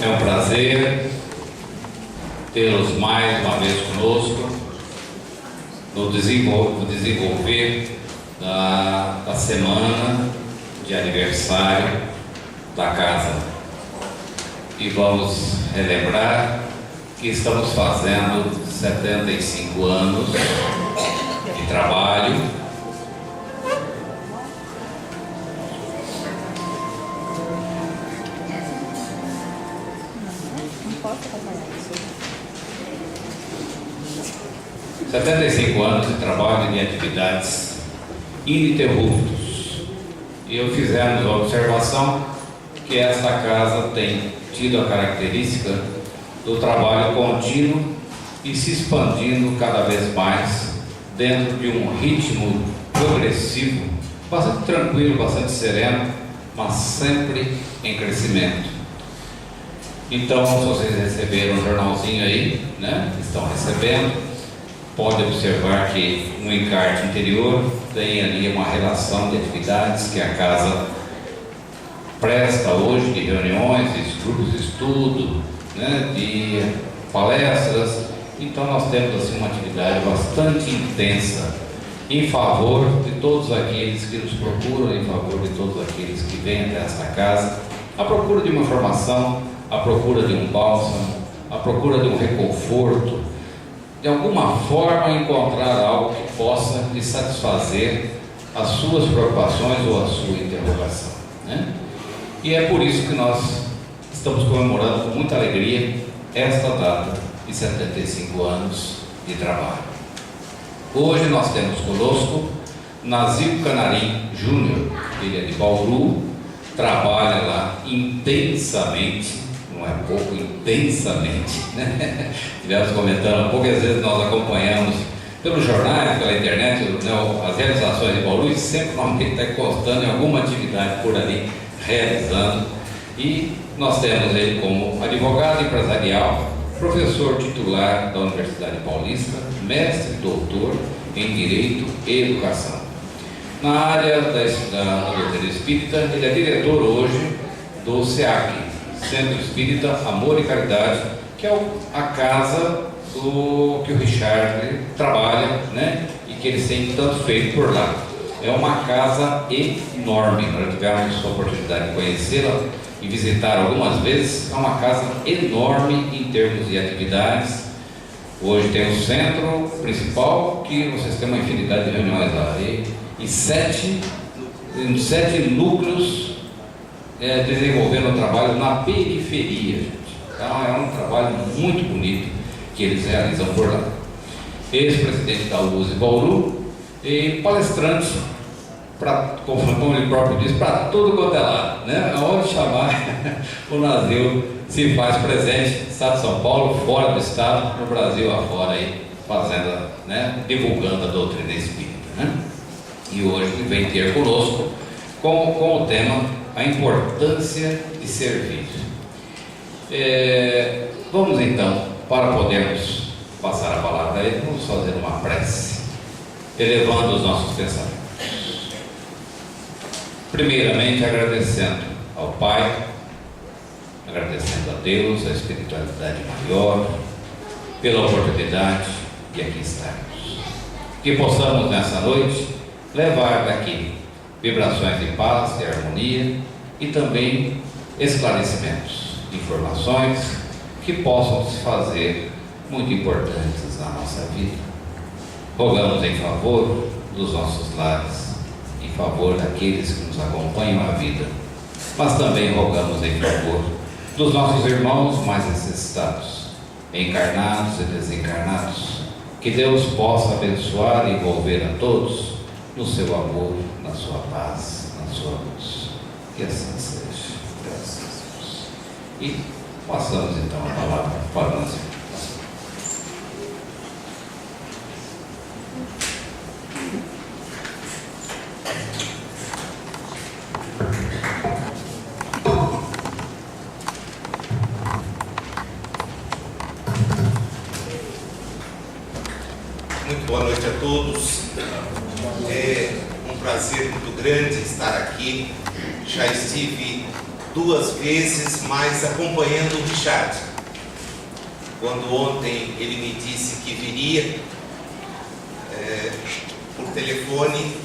É um prazer tê-los mais uma vez conosco no desenvolver da semana de aniversário da casa. E vamos relembrar que estamos fazendo 75 anos de trabalho. Posso acompanhar isso? 75 anos de trabalho e de atividades ininterruptos. E eu fizemos a observação que esta casa tem tido a característica do trabalho contínuo e se expandindo cada vez mais dentro de um ritmo progressivo, bastante tranquilo, bastante sereno, mas sempre em crescimento. Então, se vocês receberam um jornalzinho aí, né? Estão recebendo, pode observar que no encarte interior tem ali uma relação de atividades que a casa presta hoje, de reuniões, de grupos de estudo, né? De palestras. Então nós temos assim uma atividade bastante intensa em favor de todos aqueles que nos procuram, em favor de todos aqueles que vêm até esta casa, à procura de uma formação, à procura de um bálsamo, à procura de um reconforto, de alguma forma encontrar algo que possa lhe satisfazer as suas preocupações ou a sua interrogação, né? E é por isso que nós estamos comemorando com muita alegria esta data de 75 anos de trabalho. Hoje nós temos conosco Nazil Canarim Júnior. Ele é de Bauru, trabalha lá intensamente, não é pouco, intensamente, né? Estivemos comentando poucas vezes, nós acompanhamos pelos jornais, pela internet, né, as realizações de Bauru, e sempre normalmente está encostando em alguma atividade por ali, realizando. E nós temos ele como advogado empresarial, professor titular da Universidade Paulista, mestre e doutor em Direito e Educação. Na área da doutrina espírita, ele é diretor hoje do SEAC, Centro Espírita Amor e Caridade, que é a casa que o Richard trabalha, né? E que eles têm tanto feito por lá. É uma casa enorme, nós tivemos a oportunidade de conhecê-la e visitar algumas vezes. É uma casa enorme em termos de atividades. Hoje tem o centro principal, que vocês têm uma infinidade de reuniões lá, e sete núcleos desenvolvendo o trabalho na periferia, gente. Então é um trabalho muito bonito que eles realizam por lá. Ex-presidente da USE Bauru e palestrante, como ele próprio diz, para tudo quanto é lado, né? Aonde chamar, o Nazil se faz presente, Estado de São Paulo, fora do Estado, no Brasil afora, aí, fazendo, né? Divulgando a doutrina espírita, né? E hoje vem ter conosco com o tema a importância de servir. Vamos então, para podermos passar a palavra a ele, vamos fazer uma prece, elevando os nossos pensamentos. Primeiramente agradecendo ao Pai, agradecendo a Deus, a espiritualidade maior, pela oportunidade de aqui estarmos. Que possamos nessa noite levar daqui vibrações de paz, de harmonia e também esclarecimentos, informações que possam se fazer muito importantes na nossa vida. Rogamos em favor dos nossos lares, em favor daqueles que nos acompanham a vida, mas também rogamos em favor dos nossos irmãos mais necessitados, encarnados e desencarnados. Que Deus possa abençoar e envolver a todos no seu amor, na sua paz, na sua luz. Que assim seja. Graças a Deus. E passamos então a palavra para nós. Muito boa noite a todos. É um prazer muito grande estar aqui. Já estive 2 vezes, mas acompanhando o Richard. Quando ontem ele me disse que viria por telefone,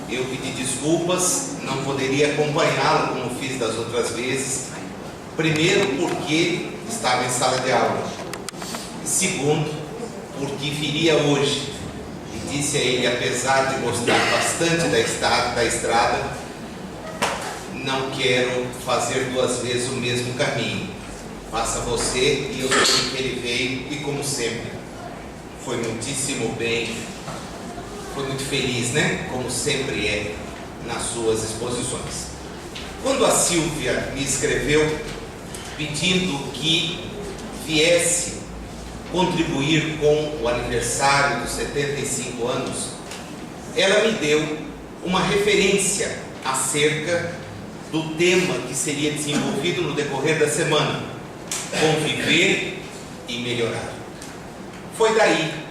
eu pedi desculpas, não poderia acompanhá-lo como fiz das outras vezes. Primeiro, porque estava em sala de aula. Segundo, porque viria hoje. E disse a ele, apesar de gostar bastante da estrada, não quero fazer 2 vezes o mesmo caminho. Faça você, e eu sei que ele veio, e como sempre, foi muitíssimo bem, foi muito feliz, né? Como sempre é nas suas exposições. Quando a Silvia me escreveu pedindo que viesse contribuir com o aniversário dos 75 anos, ela me deu uma referência acerca do tema que seria desenvolvido no decorrer da semana: conviver e melhorar. Foi daí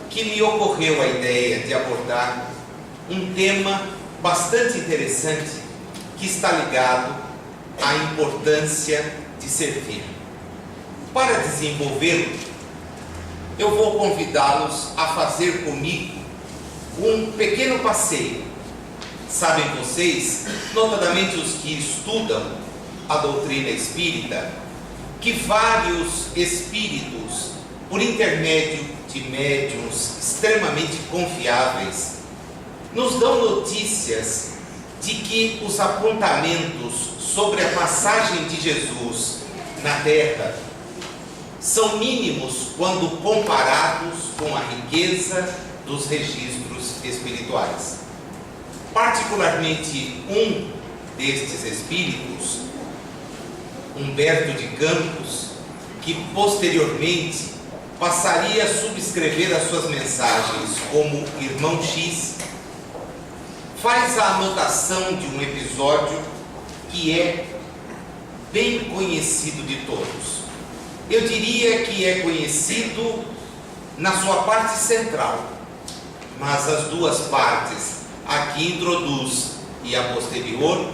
que me ocorreu a ideia de abordar um tema bastante interessante que está ligado à importância de servir. Para desenvolvê-lo, eu vou convidá-los a fazer comigo um pequeno passeio. Sabem vocês, notadamente os que estudam a doutrina espírita, que vários espíritos, por intermédio de médiuns extremamente confiáveis, nos dão notícias de que os apontamentos sobre a passagem de Jesus na Terra são mínimos quando comparados com a riqueza dos registros espirituais. Particularmente um destes espíritos, Humberto de Campos, que posteriormente passaria a subscrever as suas mensagens como Irmão X, faz a anotação de um episódio que é bem conhecido de todos. Eu diria que é conhecido na sua parte central, mas as 2 partes, a que introduz e a posterior,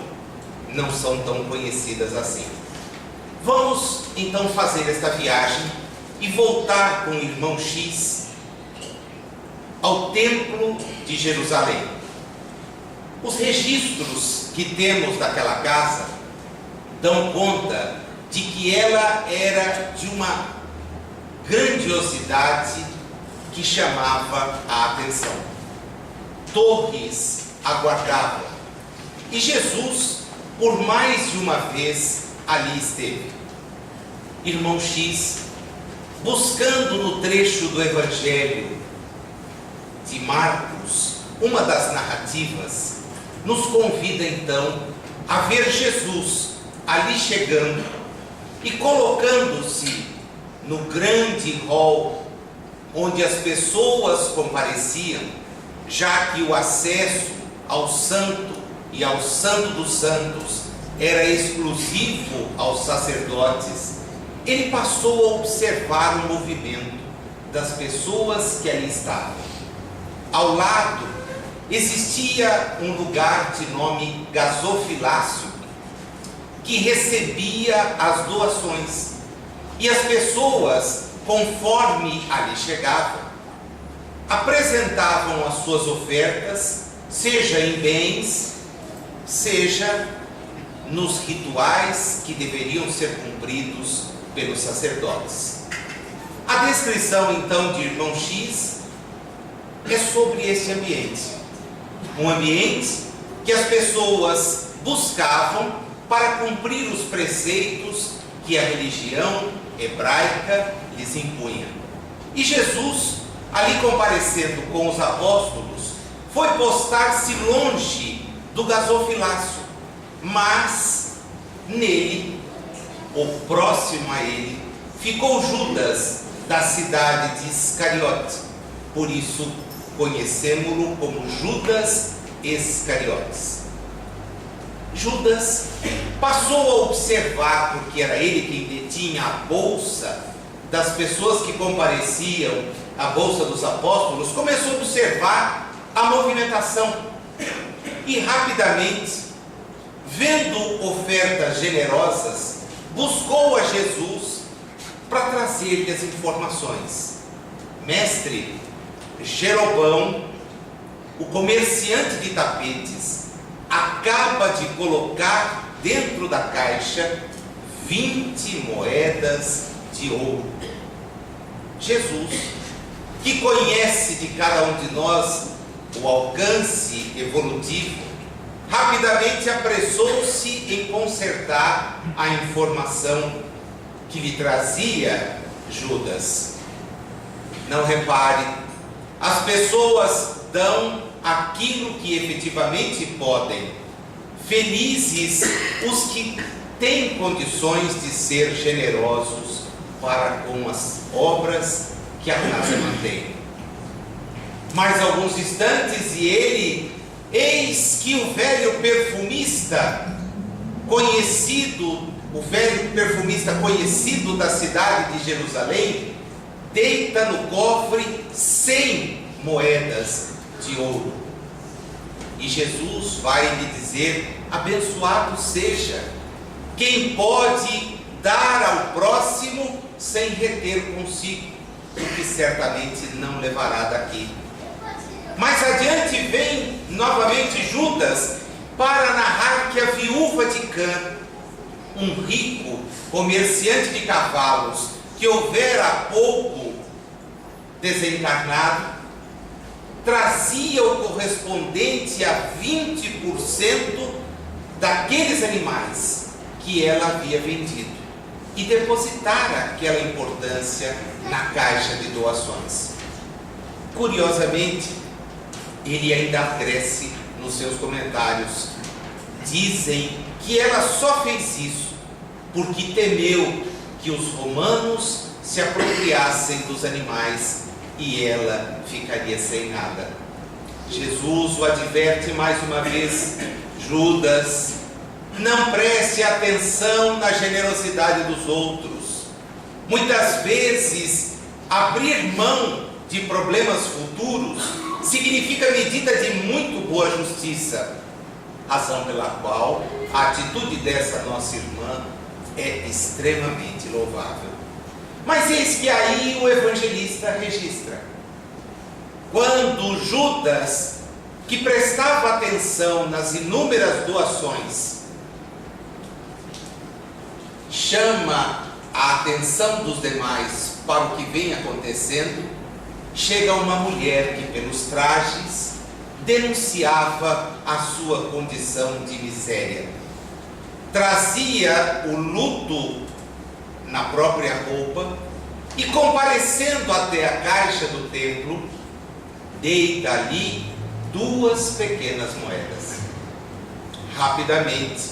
não são tão conhecidas assim. Vamos então fazer esta viagem e voltar com o Irmão X ao Templo de Jerusalém. Os registros que temos daquela casa dão conta de que ela era de uma grandiosidade que chamava a atenção. Torres aguardavam, e Jesus, por mais de uma vez, ali esteve. Irmão X, buscando no trecho do Evangelho de Marcos, uma das narrativas, nos convida então a ver Jesus ali chegando e colocando-se no grande hall onde as pessoas compareciam, já que o acesso ao santo e ao santo dos santos era exclusivo aos sacerdotes. Ele passou a observar o movimento das pessoas que ali estavam. Ao lado existia um lugar de nome gasofilácio, que recebia as doações, e as pessoas, conforme ali chegavam, apresentavam as suas ofertas, seja em bens, seja nos rituais que deveriam ser cumpridos pelos sacerdotes. A descrição então de Irmão X é sobre esse ambiente, um ambiente que as pessoas buscavam para cumprir os preceitos que a religião hebraica lhes impunha. E Jesus, ali comparecendo com os apóstolos, foi postar-se longe do gasofilácio, mas nele, ou próximo a ele, ficou Judas, da cidade de Iscariote. Por isso conhecemos-lo como Judas Iscariotes. Judas passou a observar, porque era ele quem detinha a bolsa das pessoas que compareciam, a bolsa dos apóstolos, começou a observar a movimentação e rapidamente vendo ofertas generosas, buscou a Jesus para trazer-lhe as informações. Mestre, Jeroboão, o comerciante de tapetes, acaba de colocar dentro da caixa 20 moedas de ouro. Jesus, que conhece de cada um de nós o alcance evolutivo, rapidamente apressou-se em consertar a informação que lhe trazia Judas. Não repare, as pessoas dão aquilo que efetivamente podem. Felizes os que têm condições de ser generosos para com as obras que a casa mantém. Mais alguns instantes e eis que o velho perfumista conhecido da cidade de Jerusalém, deita no cofre 100 moedas de ouro. E Jesus vai lhe dizer: abençoado seja quem pode dar ao próximo sem reter consigo, o que certamente não levará daqui. Mais adiante vem novamente Judas para narrar que a viúva de Cã, um rico comerciante de cavalos que houvera há pouco desencarnado, trazia o correspondente a 20% daqueles animais que ela havia vendido e depositara aquela importância na caixa de doações. Curiosamente, ele ainda acresce nos seus comentários: dizem que ela só fez isso porque temeu que os romanos se apropriassem dos animais e ela ficaria sem nada. Jesus o adverte mais uma vez: Judas, não preste atenção na generosidade dos outros. Muitas vezes, abrir mão de problemas futuros significa medida de muito boa justiça, razão pela qual a atitude dessa nossa irmã é extremamente louvável. Mas eis que aí o evangelista registra: quando Judas, que prestava atenção nas inúmeras doações, chama a atenção dos demais para o que vem acontecendo, chega uma mulher que pelos trajes denunciava a sua condição de miséria. Trazia o luto na própria roupa e, comparecendo até a caixa do templo, deita ali 2 pequenas moedas. Rapidamente,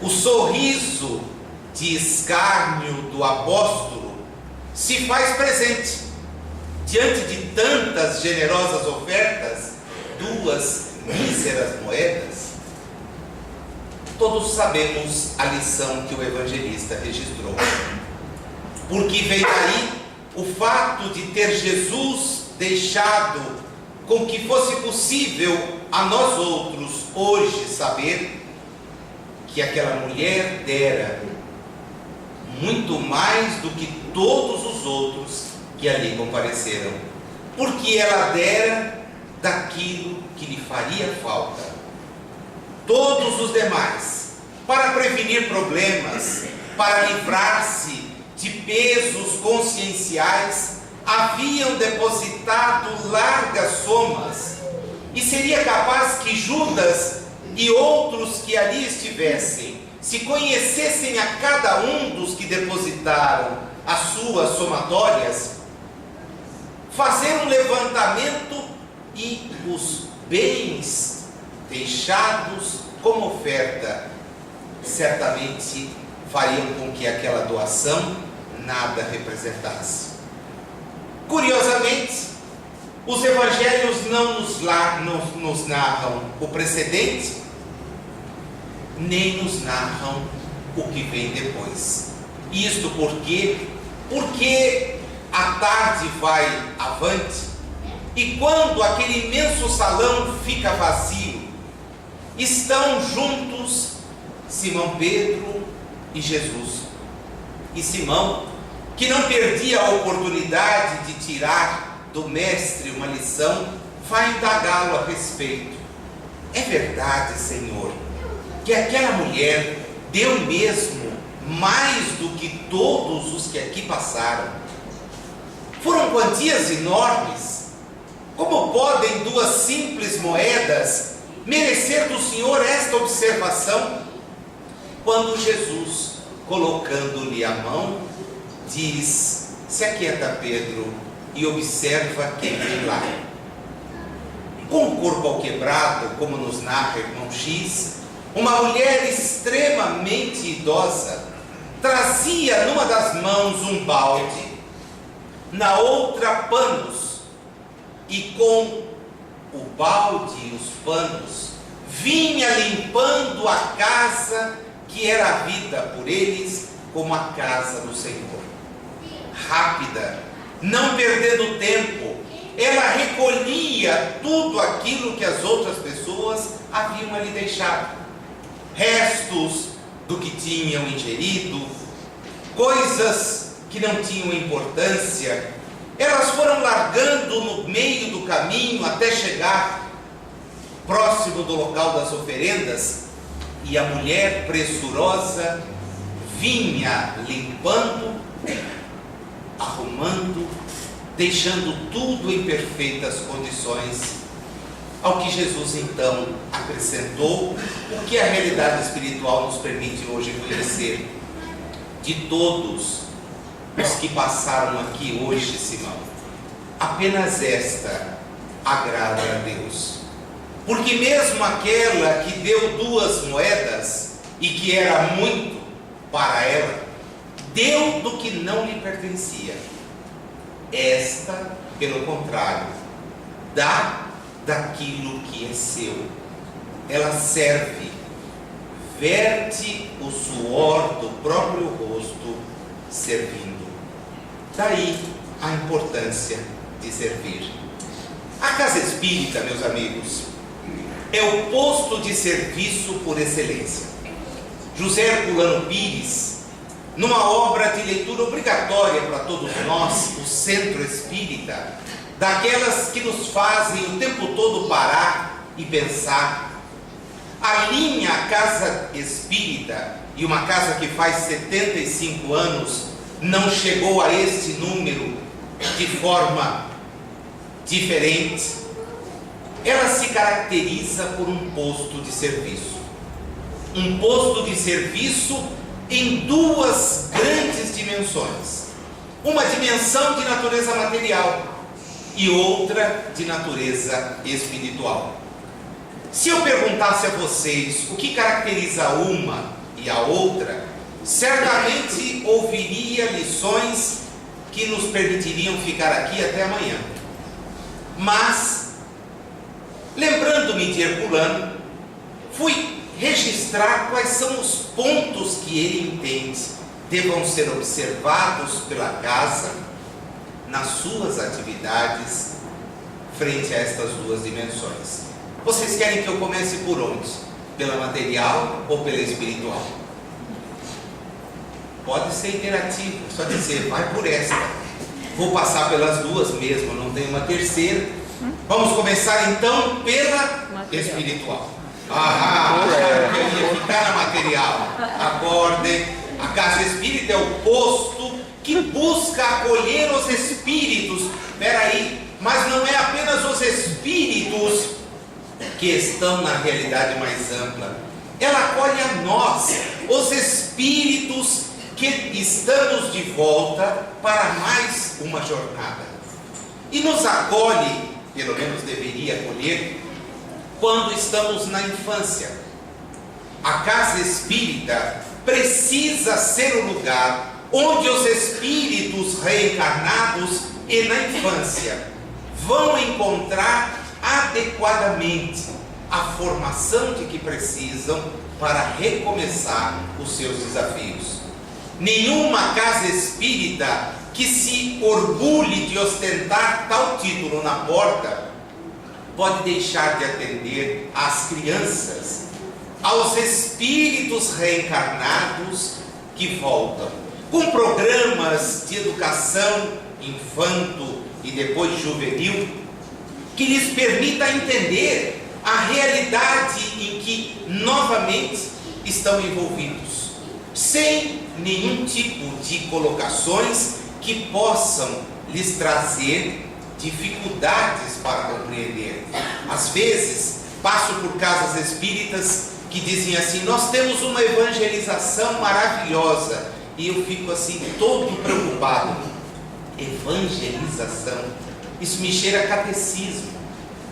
o sorriso de escárnio do apóstolo se faz presente. Diante de tantas generosas ofertas, 2 míseras moedas. Todos sabemos a lição que o evangelista registrou. Porque vem daí o fato de ter Jesus deixado com que fosse possível a nós outros hoje saber que aquela mulher dera muito mais do que todos os outros que ali compareceram, porque ela dera daquilo que lhe faria falta. Todos os demais, para prevenir problemas, para livrar-se de pesos conscienciais, haviam depositado largas somas, e seria capaz que Judas e outros que ali estivessem, se conhecessem a cada um dos que depositaram as suas somatórias, fazer um levantamento e os bens deixados como oferta certamente fariam com que aquela doação nada representasse. Curiosamente, os evangelhos não nos narram o precedente, nem nos narram o que vem depois. Isto porque a tarde vai avante, e quando aquele imenso salão fica vazio, estão juntos Simão Pedro e Jesus. E Simão, que não perdia a oportunidade de tirar do mestre uma lição, vai indagá-lo a respeito. É verdade, Senhor, que aquela mulher deu mesmo mais do que todos os que aqui passaram? Foram quantias enormes. Como podem 2 simples moedas merecer do Senhor esta observação? Quando Jesus, colocando-lhe a mão, diz: se aquieta, Pedro, e observa quem vem lá. Com o corpo alquebrado, como nos narra irmão X, uma mulher extremamente idosa trazia numa das mãos um balde, na outra panos, e com o balde e os panos vinha limpando a casa que era vida por eles como a casa do Senhor. Rápida, não perdendo tempo, ela recolhia tudo aquilo que as outras pessoas haviam ali deixado. Restos do que tinham ingerido, coisas que não tinham importância, elas foram largando no meio do caminho até chegar próximo do local das oferendas, e a mulher pressurosa vinha limpando, arrumando, deixando tudo em perfeitas condições. Ao que Jesus então acrescentou o que a realidade espiritual nos permite hoje conhecer: de todos os que passaram aqui hoje, Simão, apenas esta agrada a Deus. Porque mesmo aquela que deu 2 moedas e que era muito para ela, deu do que não lhe pertencia. Esta, pelo contrário, dá daquilo que é seu. Ela serve, verte o suor do próprio rosto servindo. Daí a importância de servir. A casa espírita, meus amigos, é o posto de serviço por excelência. José Herculano Pires, numa obra de leitura obrigatória para todos nós, o Centro Espírita, daquelas que nos fazem o tempo todo parar e pensar, alinha a casa espírita, e uma casa que faz 75 anos não chegou a esse número de forma diferente. Ela se caracteriza por um posto de serviço. Um posto de serviço em 2 grandes dimensões. Uma dimensão de natureza material e outra de natureza espiritual. Se eu perguntasse a vocês o que caracteriza uma e a outra, certamente ouviria lições que nos permitiriam ficar aqui até amanhã. Mas, lembrando-me de Herculano, fui registrar quais são os pontos que ele entende devam ser observados pela casa nas suas atividades frente a estas 2 dimensões. Vocês querem que eu comece por onde? Pela material ou pela espiritual? Pode ser interativo, só dizer, vai por esta. Vou passar pelas 2 mesmo, não tem uma terceira. Vamos começar então pela espiritual. Eu queria ficar na material. Acordem, a casa espírita é o posto que busca acolher os espíritos. Peraí, mas não é apenas os espíritos que estão na realidade mais ampla. Ela acolhe a nós, os espíritos que estamos de volta para mais uma jornada. E nos acolhe, pelo menos deveria acolher, quando estamos na infância. A casa espírita precisa ser o lugar onde os espíritos reencarnados e na infância vão encontrar adequadamente a formação de que precisam para recomeçar os seus desafios. Nenhuma casa espírita que se orgulhe de ostentar tal título na porta pode deixar de atender às crianças aos espíritos reencarnados que voltam, com programas de educação infanto e depois juvenil, que lhes permita entender a realidade em que novamente estão envolvidos, sem nenhum tipo de colocações que possam lhes trazer dificuldades para compreender. Às vezes, passo por casas espíritas que dizem assim: nós temos uma evangelização maravilhosa, e eu fico assim, todo preocupado. Evangelização? Isso me cheira a catecismo.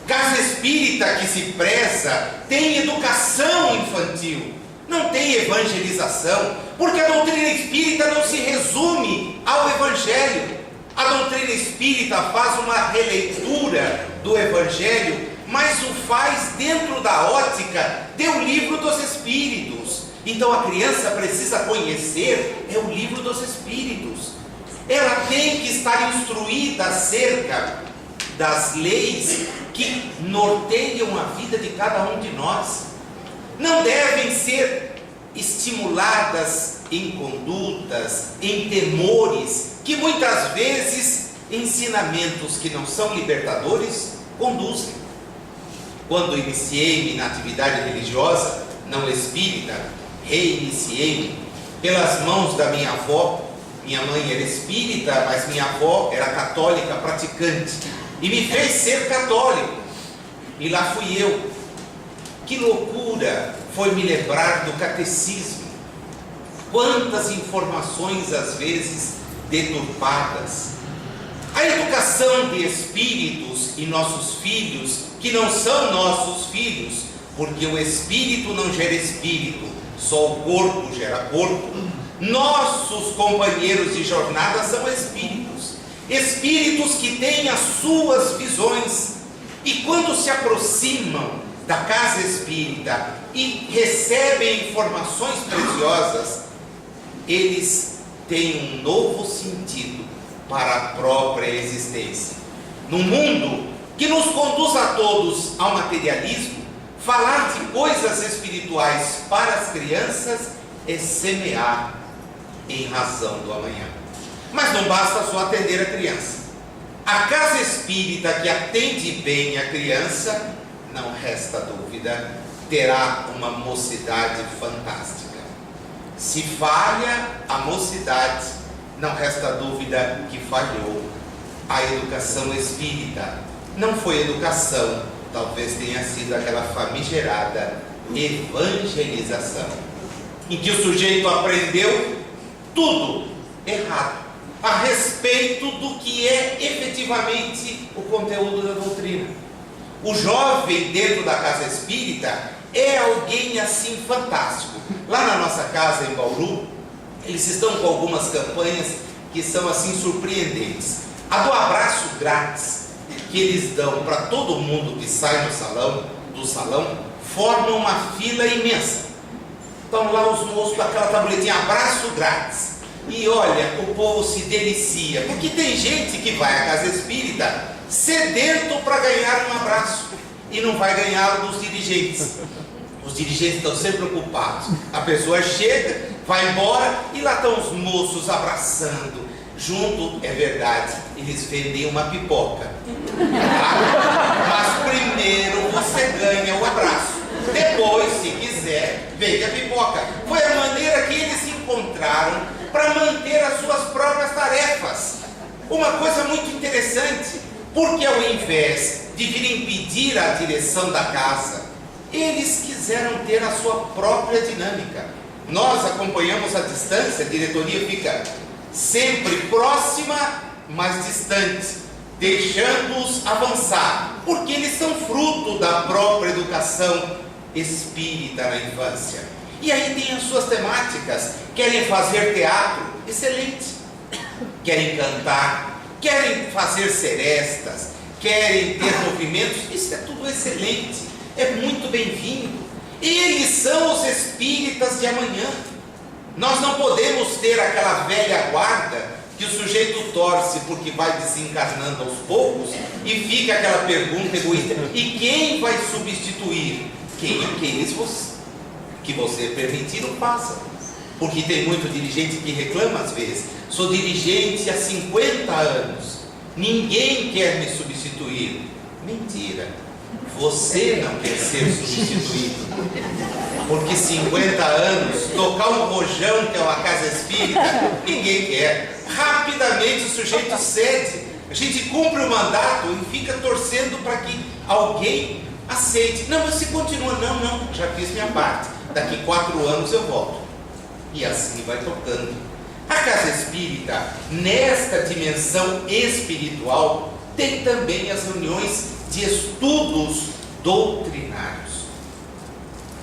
Casa espírita que se preza tem educação infantil, não tem evangelização, porque a doutrina espírita não se resume ao evangelho. A doutrina espírita faz uma releitura do evangelho, mas o faz dentro da ótica do livro dos espíritos. Então a criança precisa conhecer o livro dos espíritos. Ela tem que estar instruída acerca das leis que norteiam a vida de cada um de nós. Não devem ser estimuladas em condutas, em temores, que muitas vezes ensinamentos que não são libertadores conduzem. Quando iniciei-me na atividade religiosa, não espírita, reiniciei-me pelas mãos da minha avó. Minha mãe era espírita, mas minha avó era católica praticante, e me fez ser católico, e lá fui eu. Que loucura foi me lembrar do catecismo, quantas informações às vezes deturpadas. A educação de espíritos e nossos filhos, que não são nossos filhos, porque o espírito não gera espírito, só o corpo gera corpo. Nossos companheiros de jornada são espíritos, espíritos que têm as suas visões, e quando se aproximam da casa espírita e recebem informações preciosas, eles têm um novo sentido para a própria existência. Num mundo que nos conduz a todos ao materialismo, falar de coisas espirituais para as crianças é semear em razão do amanhã. Mas não basta só atender a criança. A casa espírita que atende bem a criança, não resta dúvida, terá uma mocidade fantástica. Se falha a mocidade, não resta dúvida que falhou a educação espírita. Não foi educação, talvez tenha sido aquela famigerada evangelização, em que o sujeito aprendeu tudo errado a respeito do que é efetivamente o conteúdo da doutrina. O jovem dentro da casa espírita é alguém assim fantástico. Lá na nossa casa em Bauru, eles estão com algumas campanhas que são assim surpreendentes. A do abraço grátis, que eles dão para todo mundo que sai do salão, forma uma fila imensa. Estão lá os moços com aquela tabuletinha, abraço grátis. E olha, o povo se delicia, porque tem gente que vai à casa espírita sedento para ganhar um abraço, e não vai ganhá-lo dos dirigentes. Os dirigentes estão sempre ocupados. A pessoa chega, vai embora, e lá estão os moços abraçando. Junto, é verdade, eles vendem uma pipoca, tá? Mas primeiro você ganha o abraço, depois, se quiser, vende a pipoca. Foi a maneira que eles encontraram para manter as suas próprias tarefas. Uma coisa muito interessante, porque ao invés de virem pedir a direção da casa, eles quiseram ter a sua própria dinâmica. Nós acompanhamos a distância, a diretoria fica sempre próxima, mas distante, deixando-os avançar, porque eles são fruto da própria educação espírita na infância. E aí tem as suas temáticas. Querem fazer teatro? Excelente. Querem cantar? Querem fazer serestas? Querem ter movimentos? Isso é tudo excelente, é muito bem-vindo. Eles são os espíritas de amanhã. Nós não podemos ter aquela velha guarda que o sujeito torce porque vai desencarnando aos poucos, e fica aquela pergunta egoísta: e quem vai substituir? Quem? Aqueles que você é permitido, faça. Porque tem muito dirigente que reclama às vezes: sou dirigente há 50 anos, ninguém quer me substituir. Mentira, você não quer ser substituído. Porque 50 anos, tocar um rojão, que é uma casa espírita, ninguém quer. Rapidamente o sujeito cede. A gente cumpre o mandato e fica torcendo para que alguém aceite. Não, mas se continua, não, já fiz minha parte. Daqui 4 anos eu volto. E assim vai tocando. A casa espírita, nesta dimensão espiritual, tem também as reuniões de estudos doutrinários.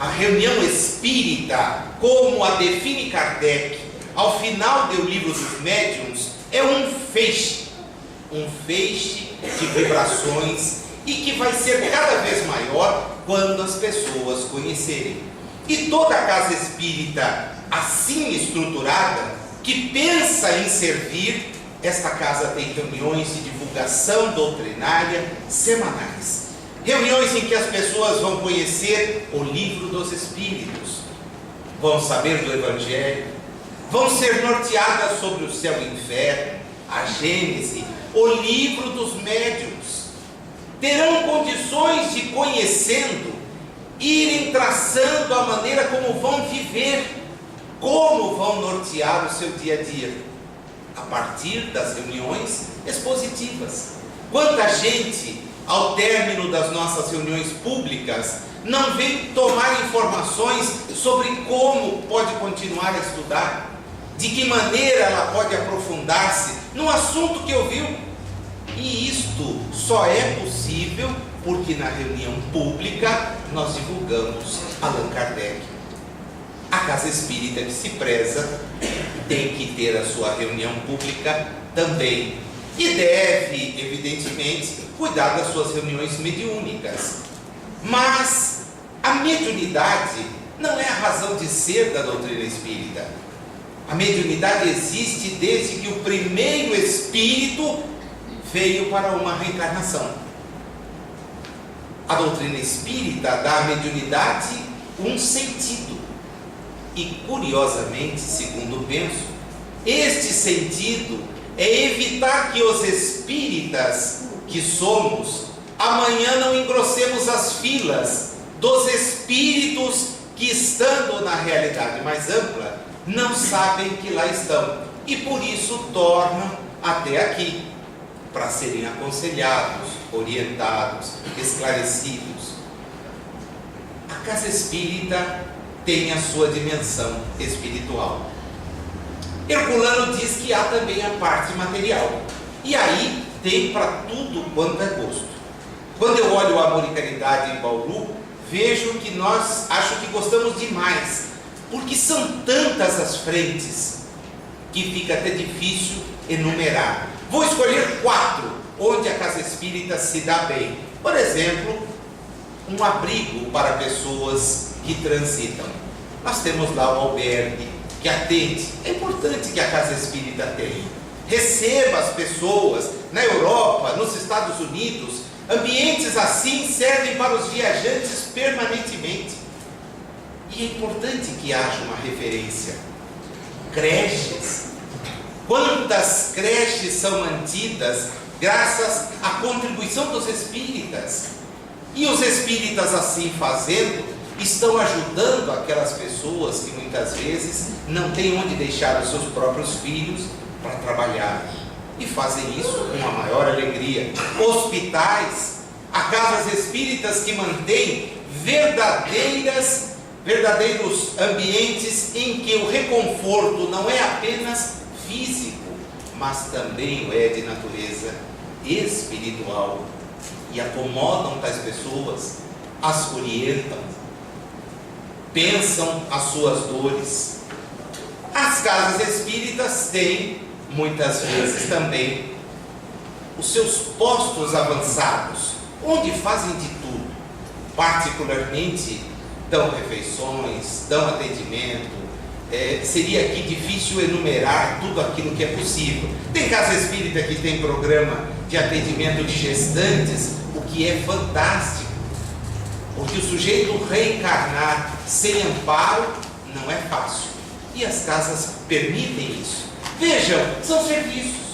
A reunião espírita, como a define Kardec, ao final do livro dos médiuns, é um feixe de vibrações, e que vai ser cada vez maior quando as pessoas conhecerem. E toda a casa espírita assim estruturada, que pensa em servir, esta casa tem reuniões de divulgação doutrinária semanais. Reuniões em que as pessoas vão conhecer o livro dos Espíritos, vão saber do Evangelho, vão ser norteadas sobre o céu e o inferno, a Gênese, o livro dos médiuns. Terão condições de, conhecendo, irem traçando a maneira como vão viver, como vão nortear o seu dia a dia, a partir das reuniões expositivas. Quanta gente, ao término das nossas reuniões públicas, não vem tomar informações sobre como pode continuar a estudar, de que maneira ela pode aprofundar-se num assunto que ouviu. E isto só é possível porque na reunião pública nós divulgamos Allan Kardec. A casa espírita que se preza tem que ter a sua reunião pública também. E deve, evidentemente, cuidar das suas reuniões mediúnicas. Mas a mediunidade não é a razão de ser da doutrina espírita. A mediunidade existe desde que o primeiro espírito veio para uma reencarnação. A doutrina espírita dá à mediunidade um sentido. E, curiosamente, segundo penso, este sentido é evitar que os espíritas que somos, amanhã não engrossemos as filas dos espíritos que, estando na realidade mais ampla, não sabem que lá estão. E por isso tornam até aqui, para serem aconselhados, orientados, esclarecidos. A casa espírita tem a sua dimensão espiritual. Herculano diz que há também a parte material. E aí tem para tudo quanto é gosto. Quando eu olho o Amor e Caridade em Bauru, vejo que nós acho que gostamos demais, porque são tantas as frentes que fica até difícil enumerar. Vou escolher 4 onde a casa espírita se dá bem. Por exemplo, um abrigo para pessoas que transitam. Nós temos lá um albergue que atende. É importante que a casa espírita tenha. Receba as pessoas na Europa, nos Estados Unidos. Ambientes assim servem para os viajantes permanentemente. E é importante que haja uma referência. Creches. Quantas creches são mantidas graças à contribuição dos espíritas? E os espíritas, assim fazendo, estão ajudando aquelas pessoas que muitas vezes não têm onde deixar os seus próprios filhos para trabalhar, e fazem isso com a maior alegria. Hospitais, há casas espíritas que mantêm verdadeiros ambientes em que o reconforto não é apenas físico, mas também o é de natureza espiritual, e acomodam tais pessoas, as orientam, pensam as suas dores. As casas espíritas têm, muitas vezes também, os seus postos avançados, onde fazem de tudo. Particularmente, dão refeições, dão atendimento. Seria aqui difícil enumerar tudo aquilo que é possível. Tem casa espírita que tem programa de atendimento de gestantes, o que é fantástico, porque o sujeito reencarnar sem amparo não é fácil. E as casas permitem isso. Vejam, são serviços.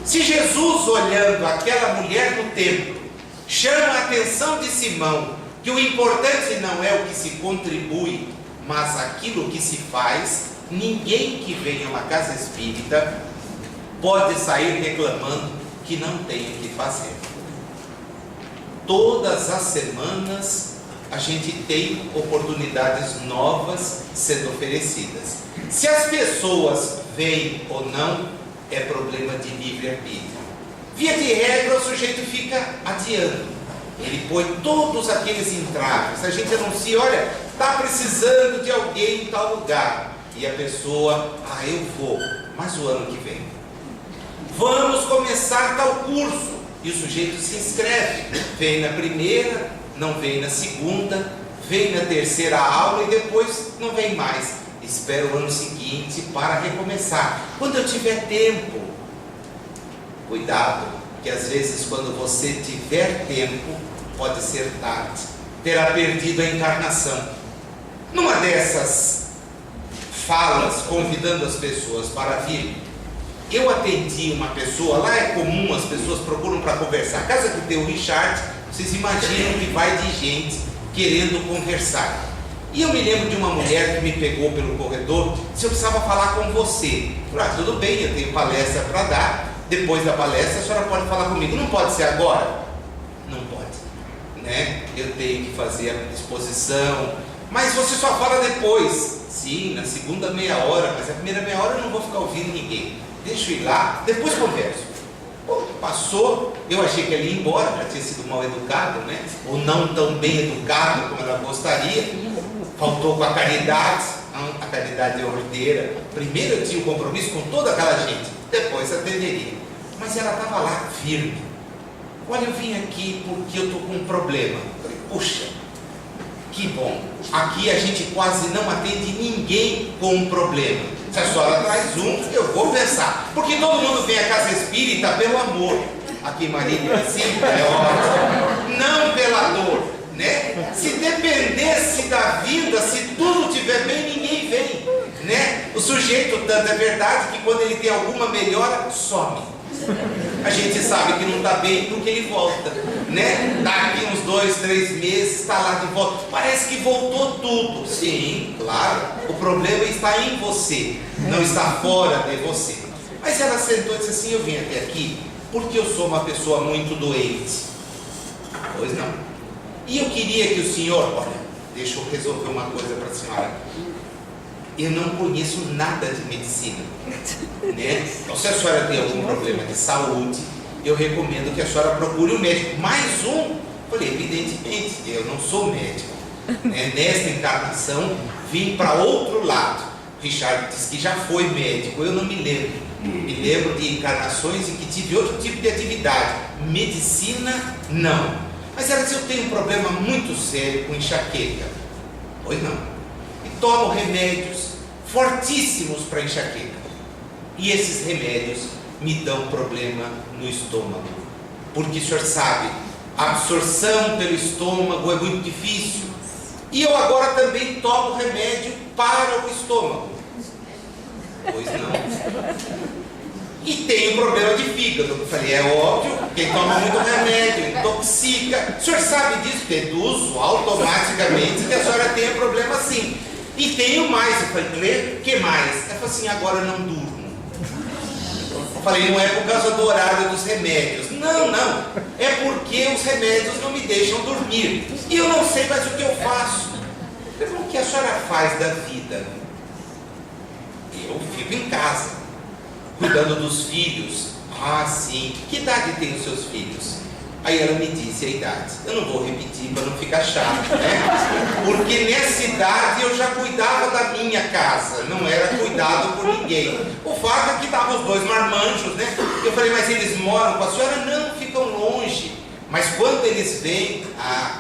Se Jesus, olhando aquela mulher no templo, chama a atenção de Simão, que o importante não é o que se contribui, mas aquilo que se faz, ninguém que venha a uma casa espírita pode sair reclamando que não tem o que fazer. Todas as semanas a gente tem oportunidades novas sendo oferecidas. Se as pessoas vêm ou não, é problema de livre-arbítrio. Via de regra, o sujeito fica adiando. Ele põe todos aqueles entraves. A gente anuncia, olha, está precisando de alguém em tal lugar. E a pessoa, eu vou, mas o ano que vem. Vamos começar tal curso. E o sujeito se inscreve. Vem na primeira, não vem na segunda, vem na terceira aula e depois não vem mais. Espera o ano seguinte para recomeçar. Quando eu tiver tempo. Cuidado, que às vezes quando você tiver tempo, pode ser tarde. Terá perdido a encarnação. Numa dessas falas, convidando as pessoas para vir, eu atendi uma pessoa, lá é comum, as pessoas procuram para conversar. A casa que tem o Richard, vocês imaginam que vai de gente querendo conversar. E eu me lembro de uma mulher que me pegou pelo corredor, se eu precisava falar com você. Eu falei, tudo bem, eu tenho palestra para dar, depois da palestra a senhora pode falar comigo. Não pode ser agora? Não pode, né? Eu tenho que fazer a exposição, mas você só fala depois. Sim, na segunda meia hora, mas a primeira meia hora eu não vou ficar ouvindo ninguém. Deixa eu ir lá, depois converso. Pô, passou, eu achei que ela ia embora, já tinha sido mal educado, né? Ou não tão bem educado como ela gostaria. Faltou com a caridade. Não, a caridade é ordeira. Primeiro eu tinha um compromisso com toda aquela gente, depois atenderia. Mas ela estava lá, firme. Olha, eu vim aqui porque eu estou com um problema. Eu falei, puxa, que bom. Aqui a gente quase não atende ninguém com um problema. Se a senhora traz um, eu vou pensar. Porque todo mundo vem à casa espírita pelo amor. Aqui em Marília, assim, é ótimo. Não pela dor, né? Se dependesse da vinda, se tudo estiver bem, ninguém vem, né? O sujeito, tanto é verdade que quando ele tem alguma melhora, some. A gente sabe que não está bem porque ele volta, né? Daqui uns 2, 3 meses está lá de volta. Parece que voltou tudo. Sim, claro. O problema está em você, não está fora de você. Mas ela sentou e disse assim, eu vim até aqui porque eu sou uma pessoa muito doente. Pois não. E eu queria que o senhor, olha, deixa eu resolver uma coisa para a senhora. Eu não conheço nada de medicina, né? Então, se a senhora tem algum problema de saúde, eu recomendo que a senhora procure um médico. Mais um, falei, evidentemente, eu não sou médico, né? Nesta encarnação, vim para outro lado. Richard disse que já foi médico, eu não me lembro. Me lembro de encarnações em que tive outro tipo de atividade. Medicina, não. Mas ela disse, eu tenho um problema muito sério com enxaqueca. Pois não. E tomo remédios fortíssimos para enxaqueca. E esses remédios me dão problema no estômago. Porque o senhor sabe, a absorção pelo estômago é muito difícil. E eu agora também tomo remédio para o estômago. Pois não. E tem um problema de fígado. Eu falei, é óbvio, quem toma muito remédio intoxica. O senhor sabe disso? Deduzo automaticamente que a senhora tem problema sim. E tenho mais. Eu falei, o que mais? Ela falou assim, agora eu não durmo. Eu falei, não é por causa do horário dos remédios. Não, não. É porque os remédios não me deixam dormir. E eu não sei mais o que eu faço. Eu falei, o que a senhora faz da vida? Eu fico em casa, cuidando dos filhos. Ah, sim. Que idade tem os seus filhos? Aí ela me disse a idade. Eu não vou repetir para não ficar chato, né? Porque nessa idade eu já cuidava da minha casa, não era cuidado por ninguém. O fato é que estavam os dois marmanjos, né? Eu falei, mas eles moram com a senhora? Não, ficam longe. Mas quando eles vêm,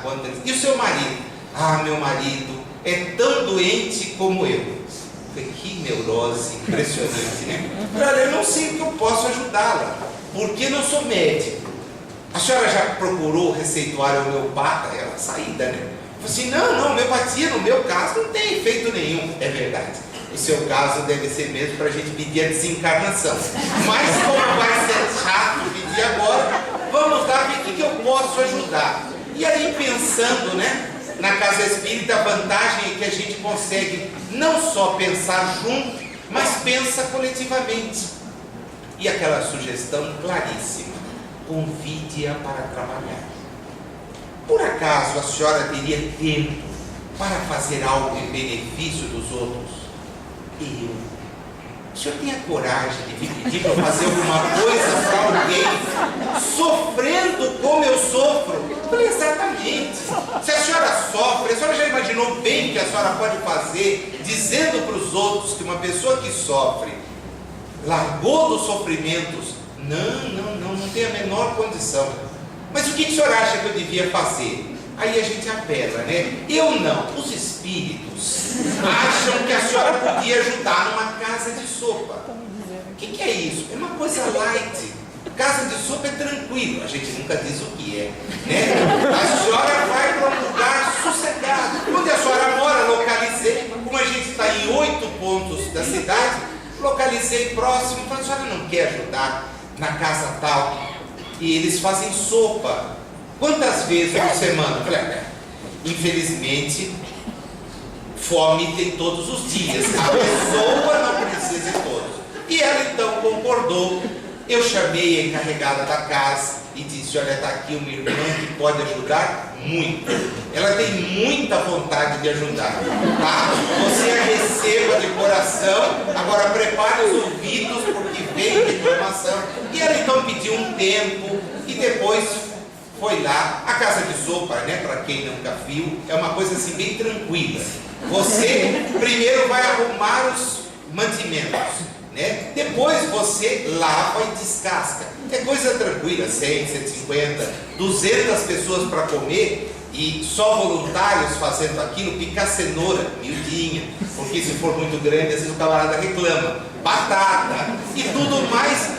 quando eles... E o seu marido? Ah, meu marido é tão doente como eu. Que neurose impressionante, né? Eu não sei o que eu posso ajudá-la, porque eu não sou médico. A senhora já procurou receituário homeopata? Ela saída, né? assim, não, homeopatia no meu caso não tem efeito nenhum. É verdade, o seu caso deve ser mesmo para a gente pedir a desencarnação. Mas como vai ser chato pedir agora, vamos lá ver o que eu posso ajudar. E aí pensando, né, na casa espírita, a vantagem é que a gente consegue não só pensar junto, mas pensa coletivamente. E aquela sugestão claríssima: convide-a para trabalhar. Por acaso a senhora teria tempo para fazer algo em benefício dos outros? O senhor tem a coragem de vir pedir para eu fazer alguma coisa para alguém sofrendo como eu sofro? Eu falei, exatamente. Se a senhora sofre, a senhora já imaginou bem o que a senhora pode fazer dizendo para os outros que uma pessoa que sofre largou dos sofrimentos? Não tem a menor condição. Mas o que a senhora acha que eu devia fazer? Aí a gente apela, né? Eu não, os espíritos acham que a senhora podia ajudar numa casa de sopa. O que é isso? É uma coisa light. Casa de sopa é tranquilo, a gente nunca diz o que é, né? A senhora vai para um lugar sossegado. Onde a senhora mora, localizei, como a gente está em 8 pontos da cidade, localizei próximo. Falei, a senhora não quer ajudar na casa tal? E eles fazem sopa. Quantas vezes por semana? Eu falei, infelizmente, fome tem todos os dias. A pessoa não precisa de todos. E ela então concordou. Eu chamei a encarregada da casa e disse, olha, está aqui uma irmã que pode ajudar muito. Ela tem muita vontade de ajudar, tá? Você a receba de coração, agora prepare os ouvidos porque vem reclamação. E ela então pediu um tempo e depois foi lá. A casa de sopa, né, para quem nunca viu, é uma coisa assim bem tranquila. Você primeiro vai arrumar os mantimentos, né? Depois você lava e descasca. É coisa tranquila, 100, 150, 200 pessoas para comer e só voluntários fazendo aquilo. Picar cenoura miudinha, porque se for muito grande, às vezes o camarada reclama. Batata e tudo mais.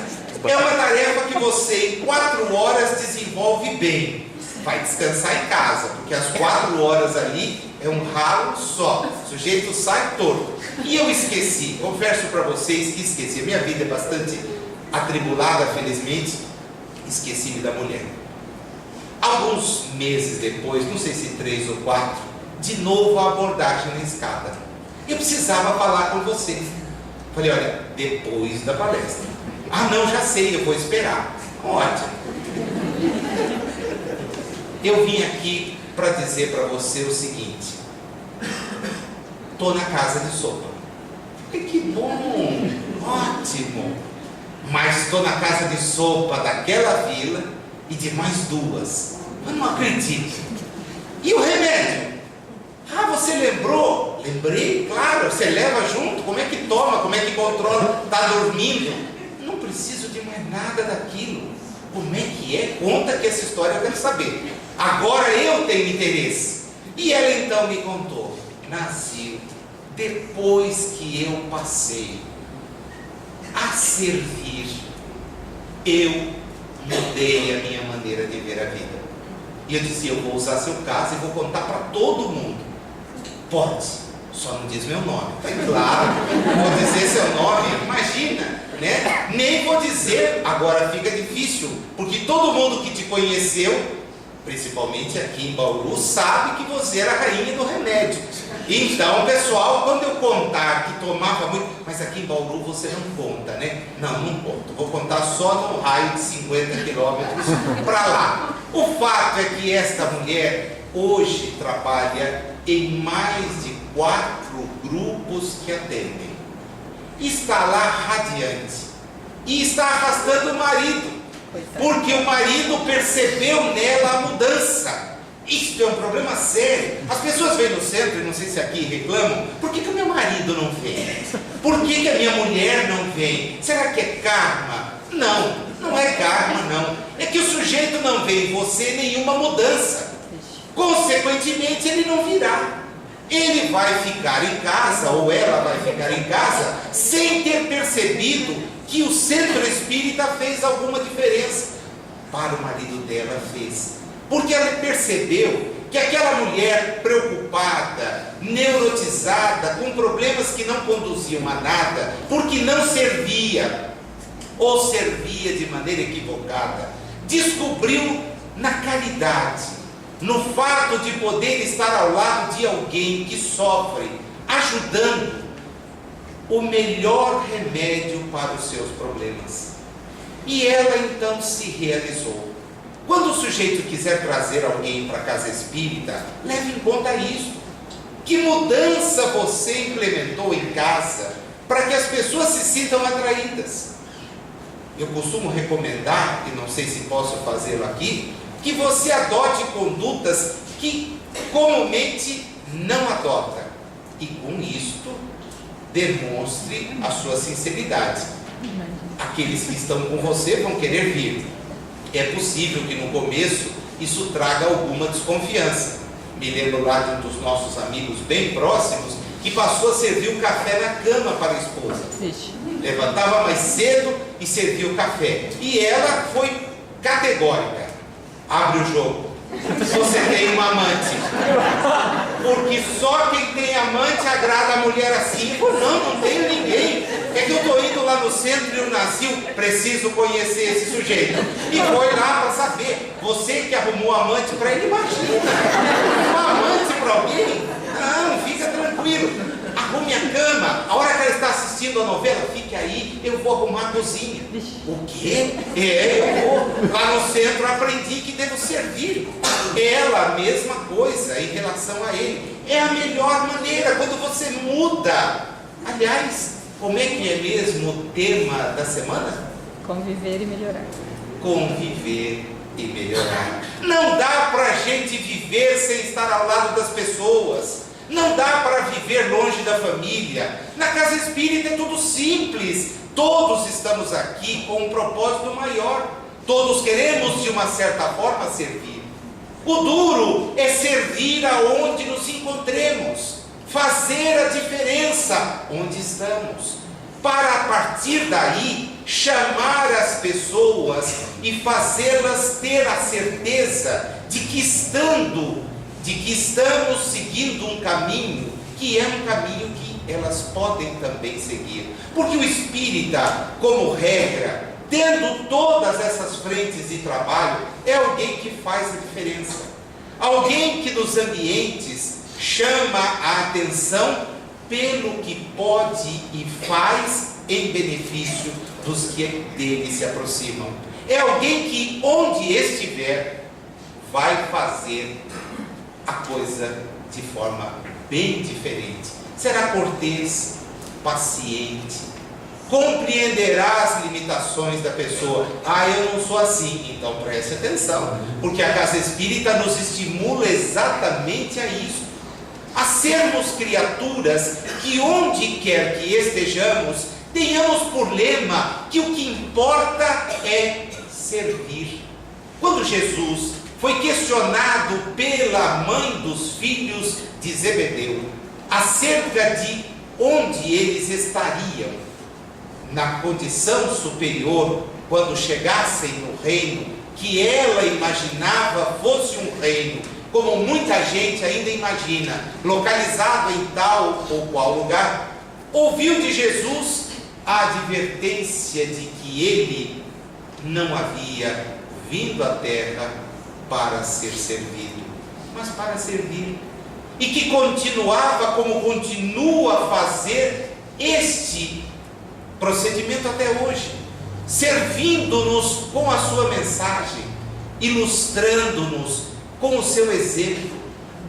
É uma tarefa que você em 4 horas desenvolve bem. Vai descansar em casa, porque as 4 horas ali é um ralo só. O sujeito sai torto. E eu esqueci, confesso para vocês que esqueci. A minha vida é bastante atribulada, felizmente. Esqueci-me da mulher. Alguns meses depois, não sei se 3 ou 4, de novo a abordagem na escada. Eu precisava falar com você. Falei, olha, depois da palestra. Ah, não, já sei, eu vou esperar. Ótimo. Eu vim aqui para dizer para você o seguinte: estou na casa de sopa. Que bom, ótimo. Mas estou na casa de sopa daquela vila e de mais 2. Eu não acredito. E o remédio? Ah, você lembrou? Lembrei, claro. Você leva junto? Como é que toma? Como é que controla? Está dormindo? Não preciso de mais nada daquilo. Como é que é? Conta que essa história eu quero saber. Agora eu tenho interesse. E ela então me contou. Nasceu depois que eu passei a servir, eu mudei a minha maneira de ver a vida. E eu disse, eu vou usar seu caso e vou contar para todo mundo. Pode, só não diz meu nome. É claro, vou dizer seu nome, imagina, né? Nem vou dizer, agora fica difícil, porque todo mundo que te conheceu, principalmente aqui em Bauru, sabe que você era a rainha do remédio. Então, pessoal, quando eu contar que tomava muito, mas aqui em Bauru você não conta, né? Não conto. Vou contar só no raio de 50 quilômetros para lá. O fato é que esta mulher hoje trabalha em mais de 4 grupos que atendem. Está lá radiante e está arrastando o marido, porque o marido percebeu nela a mudança. Isto é um problema sério. As pessoas vêm no centro, e não sei se aqui reclamam, por que o meu marido não vem? Por que a minha mulher não vem? Será que é karma? Não é karma, não. É que o sujeito não vê em você nenhuma mudança. Consequentemente, ele não virá. Ele vai ficar em casa, ou ela vai ficar em casa, sem ter percebido que o centro espírita fez alguma diferença. Para o marido dela fez. Porque ela percebeu que aquela mulher preocupada, neurotizada, com problemas que não conduziam a nada, porque não servia, ou servia de maneira equivocada, descobriu na caridade, no fato de poder estar ao lado de alguém que sofre, ajudando, o melhor remédio para os seus problemas. E ela então se realizou. Quando o sujeito quiser trazer alguém para a casa espírita, leve em conta isso. Que mudança você implementou em casa para que as pessoas se sintam atraídas? Eu costumo recomendar, e não sei se posso fazê-lo aqui, que você adote condutas que comumente não adota. E com isto, demonstre a sua sinceridade. Aqueles que estão com você vão querer vir. É possível que no começo isso traga alguma desconfiança. Me lembro lá de um dos nossos amigos bem próximos que passou a servir o café na cama para a esposa. Levantava mais cedo e servia o café. E ela foi categórica. Abre o jogo. Você tem uma amante. Porque só quem tem amante agrada a mulher assim. Não tenho ninguém. É que eu estou indo lá no centro e o Nazil, preciso conhecer esse sujeito. E foi lá para saber. Você que arrumou amante para ele, imagina. Um amante para alguém? Não, fica tranquilo. Arrume a cama. A hora que ela está assistindo a novela, fique aí, eu vou arrumar a cozinha. O quê? Eu vou. Lá no centro aprendi que devo servir. Ela, a mesma coisa em relação a ele. É a melhor maneira, quando você muda. Aliás, como é que é mesmo o tema da semana? Conviver e melhorar. Conviver e melhorar. Não dá para a gente viver sem estar ao lado das pessoas. Não dá para viver longe da família. Na casa espírita é tudo simples. Todos estamos aqui com um propósito maior. Todos queremos, de uma certa forma, servir. O duro é servir aonde nos encontremos. Fazer a diferença onde estamos. Para, a partir daí, chamar as pessoas e fazê-las ter a certeza de que estamos seguindo um caminho que é um caminho que elas podem também seguir. Porque o espírita, como regra, tendo todas essas frentes de trabalho, é alguém que faz a diferença. Alguém que nos ambientes chama a atenção pelo que pode e faz em benefício dos que dele se aproximam. É alguém que, onde estiver, vai fazer a coisa de forma bem diferente. Será cortês, paciente, compreenderá as limitações da pessoa. Eu não sou assim. Então preste atenção, porque a casa espírita nos estimula exatamente a isso, a sermos criaturas que, onde quer que estejamos, tenhamos por lema que o que importa é servir. Quando Jesus foi questionado pela mãe dos filhos de Zebedeu acerca de onde eles estariam na condição superior quando chegassem no reino que ela imaginava fosse um reino, como muita gente ainda imagina, localizado em tal ou qual lugar, ouviu de Jesus a advertência de que ele não havia vindo à terra para ser servido, mas para servir, e que continuava como continua a fazer este procedimento até hoje, servindo-nos com a sua mensagem, ilustrando-nos com o seu exemplo,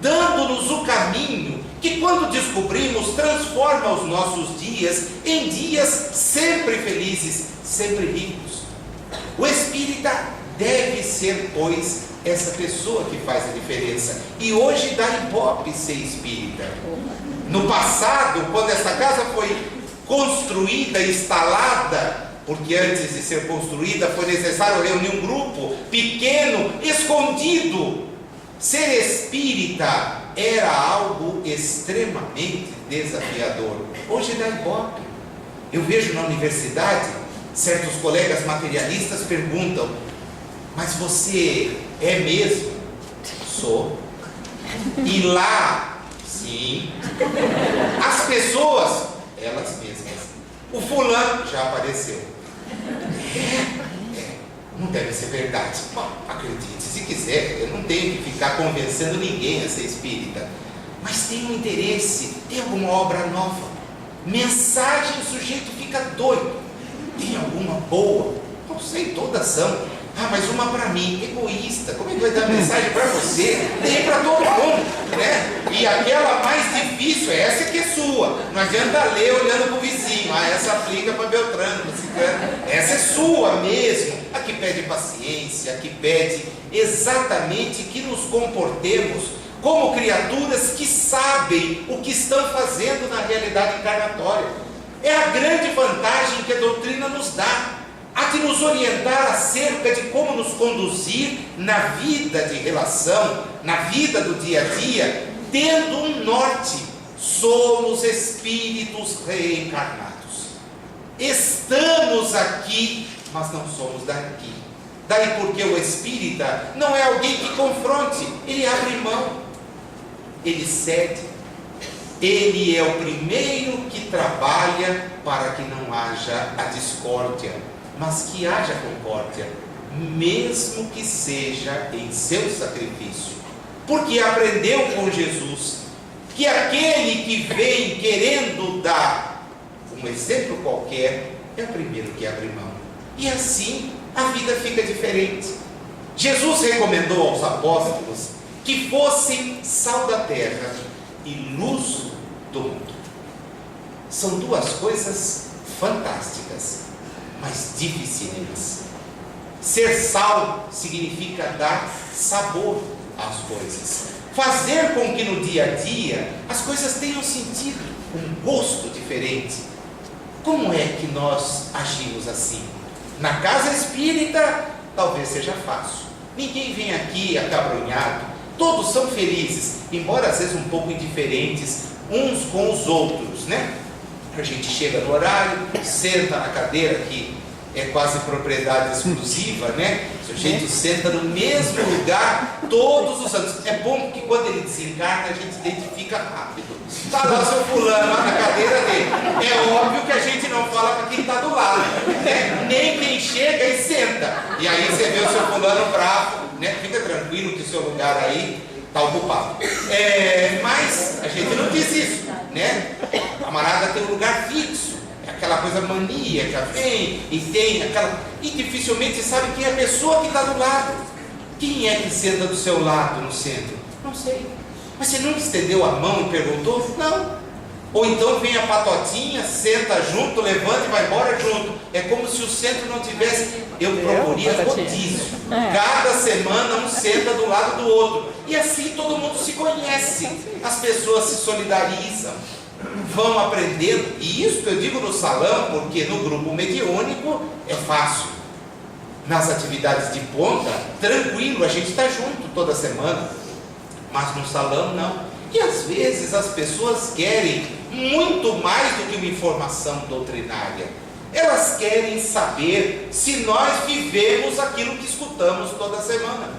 dando-nos o caminho que, quando descobrimos, transforma os nossos dias em dias sempre felizes, sempre ricos. O espírita deve ser, pois, essa pessoa que faz a diferença. E hoje dá ibope ser espírita. No passado, quando essa casa foi construída, instalada, porque antes de ser construída foi necessário reunir um grupo pequeno, escondido. Ser espírita era algo extremamente desafiador. Hoje dá ibope. Eu vejo na universidade, certos colegas materialistas perguntam: mas você é mesmo? Sou. E lá, sim, as pessoas, elas mesmas, o fulano já apareceu. Não deve ser verdade. Bom, acredite, se quiser, eu não tenho que ficar convencendo ninguém a ser espírita. Mas tem um interesse, tem alguma obra nova, mensagem, o sujeito fica doido. Tem alguma boa? Não sei, todas são. Ah, mas uma para mim, egoísta. Como é que vai dar mensagem para você? Tem para todo mundo, né? E aquela mais difícil, essa que é sua. Não adianta ler olhando para o vizinho. Ah, essa aplica para Beltrano, para Ciclano. Essa é sua mesmo. A que pede paciência, a que pede exatamente que nos comportemos como criaturas que sabem o que estão fazendo na realidade encarnatória. É a grande vantagem que a doutrina nos dá. Há de nos orientar acerca de como nos conduzir na vida de relação, na vida do dia a dia, tendo um norte. Somos espíritos reencarnados. Estamos aqui, mas não somos daqui. Daí porque o espírita não é alguém que confronte, ele abre mão, ele cede. Ele é o primeiro que trabalha para que não haja a discórdia, mas que haja concórdia, mesmo que seja em seu sacrifício, porque aprendeu com Jesus que aquele que vem querendo dar um exemplo qualquer é o primeiro que abre mão, e assim a vida fica diferente. Jesus recomendou aos apóstolos que fossem sal da terra e luz do mundo. São duas coisas fantásticas, mas dificílimas. Ser sal significa dar sabor às coisas, fazer com que no dia a dia as coisas tenham sentido, um gosto diferente. Como é que nós agimos assim? Na casa espírita talvez seja fácil, ninguém vem aqui acabrunhado, todos são felizes, embora às vezes um pouco indiferentes uns com os outros, né? A gente chega no horário, senta na cadeira que é quase propriedade exclusiva, né? O sujeito senta no mesmo lugar todos os anos. É bom que quando ele desencarna a gente identifica rápido. Está lá o seu fulano lá na cadeira dele. É óbvio que a gente não fala para quem está do lado, né? Nem quem chega e senta. E aí você vê o seu fulano bravo, né? Fica tranquilo que o seu lugar aí está ocupado. Mas a gente não diz isso, né? A camarada tem um lugar fixo, é aquela coisa maníaca, vem e tem aquela. E dificilmente sabe quem é a pessoa que está do lado. Quem é que senta do seu lado no centro? Não sei. Mas você nunca estendeu a mão e perguntou? Não. Ou então vem a patotinha, senta junto, levanta e vai embora junto. É como se o centro não tivesse. Eu proporia rodízio. Cada semana um senta do lado do outro. E assim todo mundo se conhece. As pessoas se solidarizam, vão aprendendo. E isso eu digo no salão, porque no grupo mediúnico é fácil. Nas atividades de ponta, tranquilo, a gente está junto toda semana. Mas no salão não. E às vezes as pessoas querem muito mais do que uma informação doutrinária. Elas querem saber se nós vivemos aquilo que escutamos toda semana.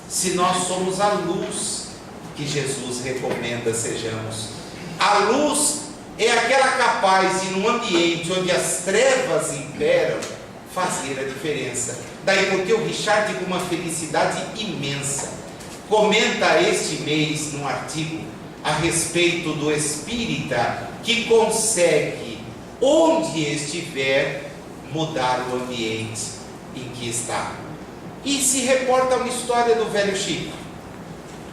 Se nós somos a luz que Jesus recomenda sejamos. A luz é aquela capaz de, num ambiente onde as trevas imperam, fazer a diferença. Daí porque o Richard, com uma felicidade imensa, comenta este mês num artigo a respeito do espírita que consegue, onde estiver, mudar o ambiente em que está. E se reporta uma história do velho Chico,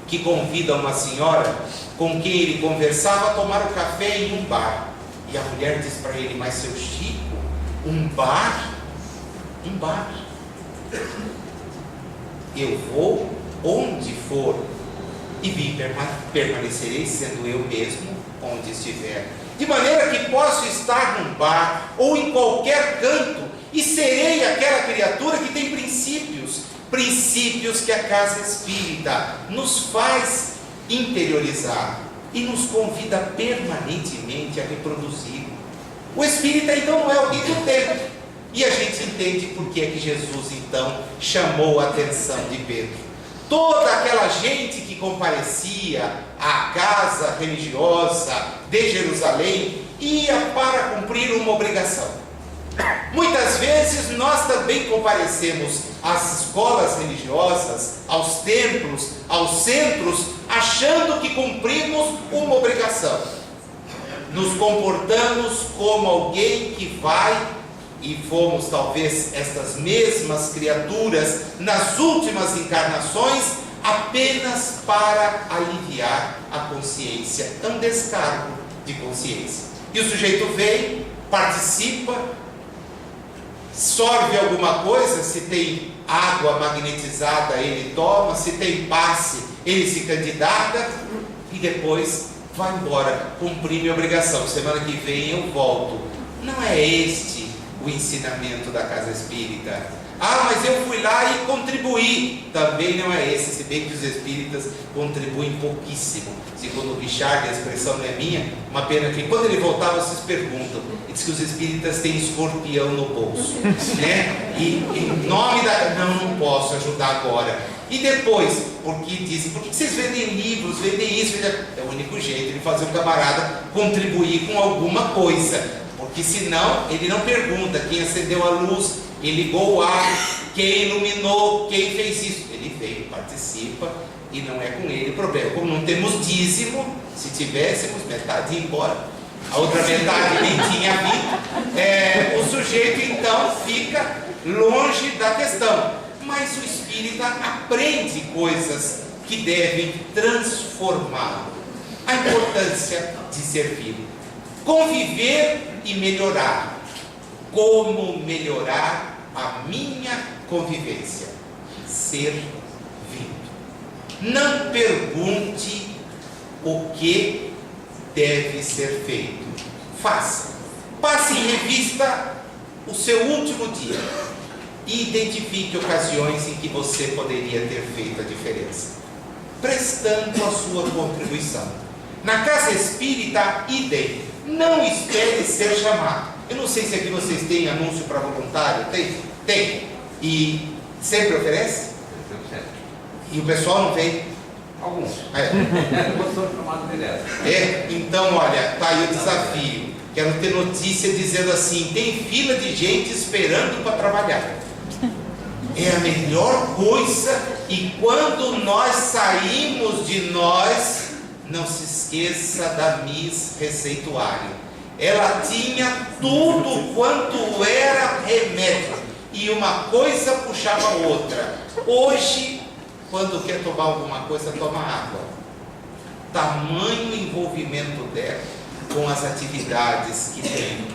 que convida uma senhora com quem ele conversava a tomar o café em um bar. E a mulher diz para ele: mas seu Chico, um bar? Um bar. Eu vou onde for e permanecerei sendo eu mesmo onde estiver, de maneira que posso estar num bar ou em qualquer canto e serei aquela criatura que tem princípios que a casa espírita nos faz interiorizar e nos convida permanentemente a reproduzir. O espírita então não é alguém do tempo, e a gente entende por que é que Jesus então chamou a atenção de Pedro. Toda aquela gente que comparecia à casa religiosa de Jerusalém ia para cumprir uma obrigação. Muitas vezes nós também comparecemos às escolas religiosas, aos templos, aos centros, achando que cumprimos uma obrigação. Nos comportamos como alguém que vai, e fomos talvez estas mesmas criaturas nas últimas encarnações, apenas para aliviar a consciência. É um descargo de consciência. E o sujeito vem, participa, sorve alguma coisa, se tem água magnetizada ele toma, se tem passe ele se candidata e depois vai embora, cumprir minha obrigação, semana que vem eu volto. Não é este o ensinamento da casa espírita. Ah, mas eu fui lá e contribuí. Também não é esse, se bem que os espíritas contribuem pouquíssimo. Segundo o Richard, a expressão não é minha, uma pena que quando ele voltar vocês perguntam. Ele diz que os espíritas têm escorpião no bolso, né? E em nome da... Não posso ajudar agora. E depois, porque dizem, por que vocês vendem livros, vendem isso? É o único jeito de fazer o camarada contribuir com alguma coisa. Porque senão ele não pergunta quem acendeu a luz, quem ligou o ar, quem iluminou, quem fez isso. Ele veio, participa e não é com ele o problema. Como não temos dízimo, se tivéssemos, metade ia embora, a outra metade nem tinha vindo, o sujeito então fica longe da questão. Mas o espírita aprende coisas que devem transformá-lo. A importância de servir, conviver e melhorar. Como melhorar a minha convivência? Servindo. Não pergunte o que deve ser feito. Faça. Passe em revista o seu último dia e identifique ocasiões em que você poderia ter feito a diferença, prestando a sua contribuição. Na casa espírita, idem. Não espere ser chamado. Eu não sei se aqui vocês têm anúncio para voluntário. Tem? Tem. E sempre oferece? E o pessoal não vem? Alguns. Eu sou chamado direto. Então, olha, tá aí o desafio. Quero ter notícia dizendo assim: tem fila de gente esperando para trabalhar. É a melhor coisa. E quando nós saímos de nós, não se esqueça da Miss Receituário. Ela tinha tudo quanto era remédio, e uma coisa puxava a outra. Hoje, quando quer tomar alguma coisa, toma água. Tamanho envolvimento dela com as atividades que tem.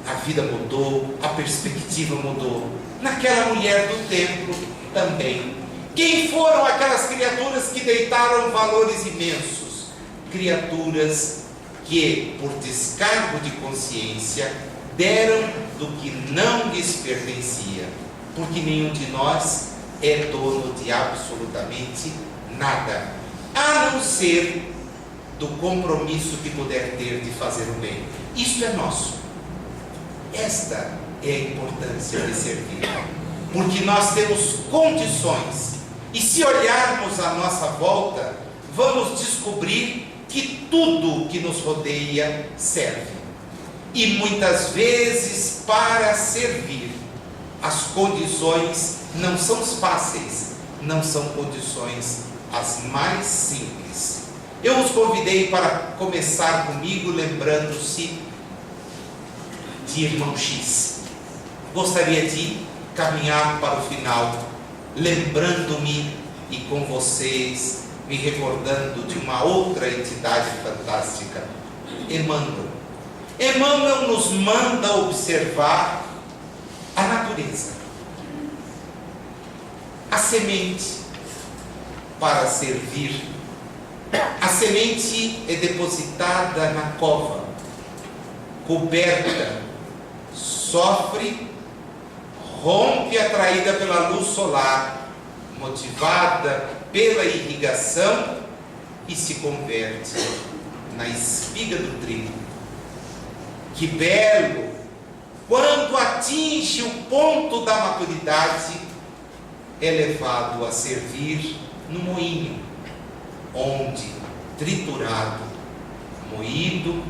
A vida mudou, a perspectiva mudou. Naquela mulher do templo também. Quem foram aquelas criaturas que deitaram valores imensos? Criaturas que, por descargo de consciência, deram do que não lhes pertencia, porque nenhum de nós é dono de absolutamente nada, a não ser do compromisso que puder ter de fazer o bem. Isso é nosso. Esta é a importância de servir, porque nós temos condições, e se olharmos à nossa volta, vamos descobrir que tudo que nos rodeia serve. E muitas vezes, para servir, as condições não são fáceis, não são condições as mais simples. Eu os convidei para começar comigo lembrando-se de Irmão X. Gostaria de caminhar para o final, lembrando-me e com vocês, me recordando de uma outra entidade fantástica, Emmanuel. Emmanuel nos manda observar a natureza, a semente para servir. A semente é depositada na cova, coberta, sofre, rompe atraída pela luz solar, motivada pela irrigação, e se converte na espiga do trigo. Que belo! Quando atinge o ponto da maturidade, é levado a servir no moinho, onde triturado, moído,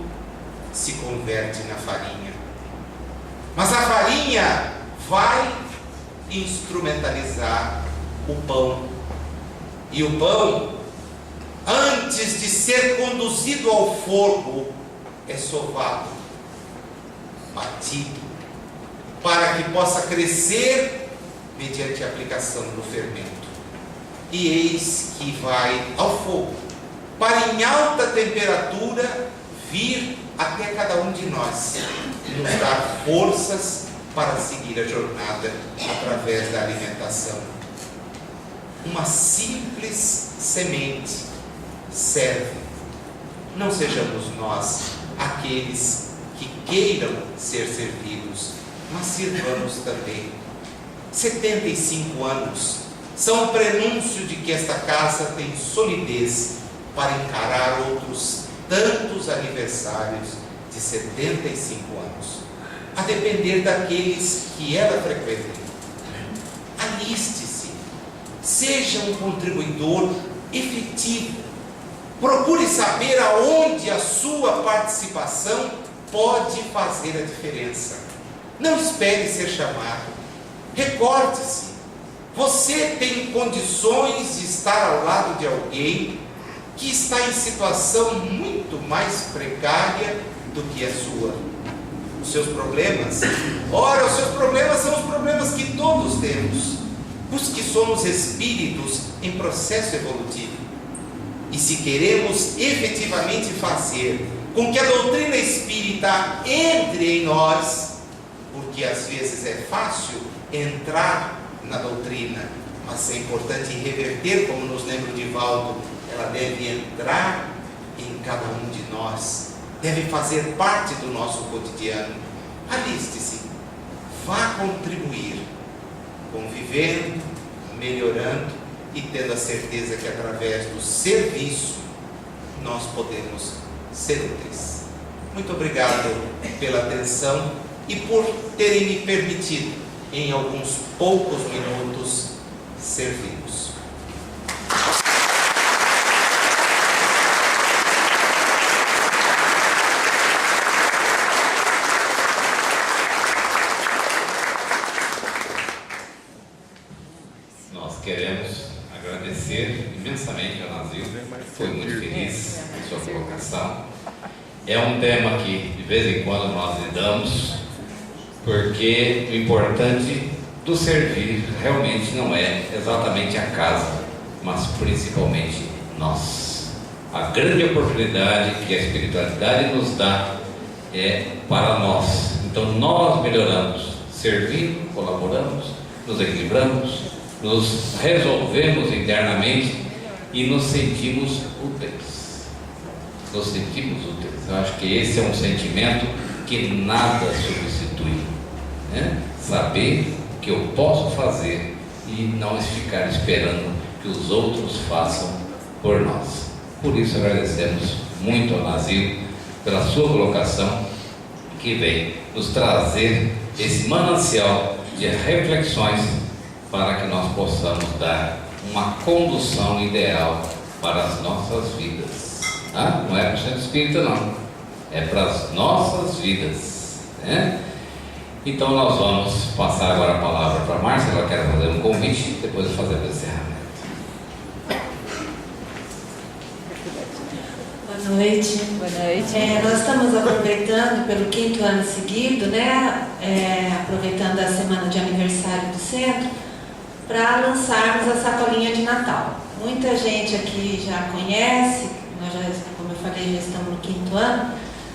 se converte na farinha. Mas a farinha vai instrumentalizar o pão. E o pão, antes de ser conduzido ao fogo, é sovado, batido, para que possa crescer mediante a aplicação do fermento. E eis que vai ao fogo, para em alta temperatura vir até cada um de nós, e nos dar forças para seguir a jornada através da alimentação. Uma simples semente serve. Não sejamos nós aqueles que queiram ser servidos, mas sirvamos também. 75 anos são um prenúncio de que esta casa tem solidez para encarar outros tantos aniversários de 75 anos, a depender daqueles que ela frequenta. Aliste-se, seja um contribuidor efetivo, procure saber aonde a sua participação pode fazer a diferença. Não espere ser chamado, recorde-se, você tem condições de estar ao lado de alguém que está em situação muito mais precária do que a sua. Os seus problemas, ora, os seus problemas são os problemas que todos temos, os que somos espíritos em processo evolutivo. E se queremos efetivamente fazer com que a doutrina espírita entre em nós, porque às vezes é fácil entrar na doutrina, mas é importante reverter, como nos lembra o Divaldo, ela deve entrar em cada um de nós, deve fazer parte do nosso cotidiano. Aliste-se, vá contribuir, convivendo, melhorando e tendo a certeza que através do serviço nós podemos ser úteis. Muito obrigado pela atenção e por terem me permitido, em alguns poucos minutos, servi-los. Queremos agradecer imensamente ao Nazil, foi muito feliz com sua colocação. É um tema que de vez em quando nós lidamos, porque o importante do servir realmente não é exatamente a casa, mas principalmente nós. A grande oportunidade que a espiritualidade nos dá é para nós. Então nós melhoramos, servindo, colaboramos, nos equilibramos, nos resolvemos internamente e nos sentimos úteis. Nos sentimos úteis. Eu acho que esse é um sentimento que nada substitui, né? Saber que eu posso fazer e não ficar esperando que os outros façam por nós. Por isso agradecemos muito ao Nazil pela sua colocação, que vem nos trazer esse manancial de reflexões para que nós possamos dar uma condução ideal para as nossas vidas. Tá? Não é para o centro espírita, não. É para as nossas vidas, né? Então nós vamos passar agora a palavra para a Márcia. Ela quer fazer um convite, depois eu fazer o encerramento. Boa noite. Boa noite. Nós estamos aproveitando pelo 5º ano seguido, né? Aproveitando a semana de aniversário do centro, para lançarmos a sacolinha de Natal. Muita gente aqui já conhece, nós já, como eu falei, já estamos no 5º ano.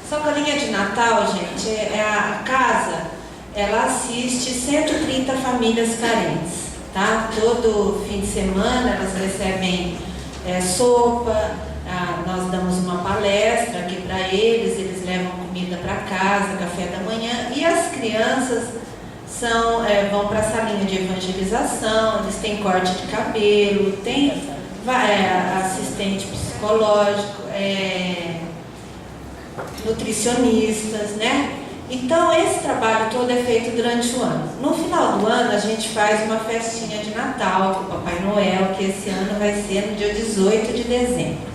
Sacolinha de Natal, gente, a casa, ela assiste 130 famílias carentes, tá? Todo fim de semana elas recebem sopa, nós damos uma palestra aqui para eles levam comida para casa, café da manhã, e as crianças vão para a salinha de evangelização, eles têm corte de cabelo, tem assistente psicológico, nutricionistas, né? Então, esse trabalho todo é feito durante o ano. No final do ano, a gente faz uma festinha de Natal com o Papai Noel, que esse ano vai ser no dia 18 de dezembro.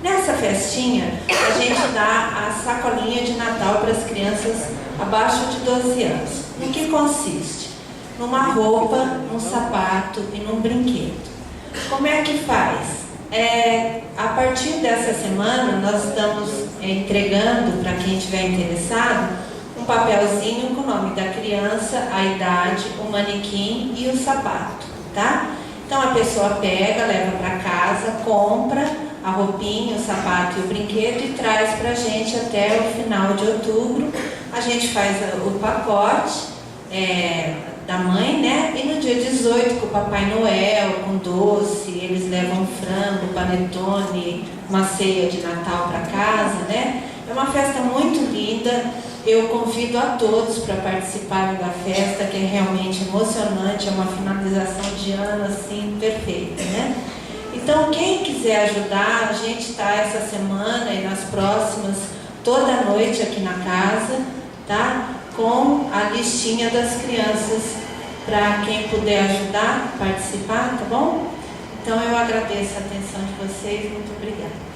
Nessa festinha, a gente dá a sacolinha de Natal para as crianças abaixo de 12 anos. No que consiste? Numa roupa, num sapato e num brinquedo. Como é que faz? A partir dessa semana, nós estamos entregando para quem estiver interessado um papelzinho com o nome da criança, a idade, o manequim e o sapato, tá? Então a pessoa pega, leva para casa, compra a roupinha, o sapato e o brinquedo e traz para a gente até o final de outubro. A gente faz o pacote da mãe, né? E no dia 18 com o Papai Noel, com doce, eles levam frango, panetone, uma ceia de Natal para casa, né? É uma festa muito linda. Eu convido a todos para participarem da festa, que é realmente emocionante, é uma finalização de ano assim perfeita, né? Então, quem quiser ajudar, a gente está essa semana e nas próximas, toda noite aqui na casa, tá? Com a listinha das crianças, para quem puder ajudar, participar, tá bom? Então, eu agradeço a atenção de vocês, muito obrigada.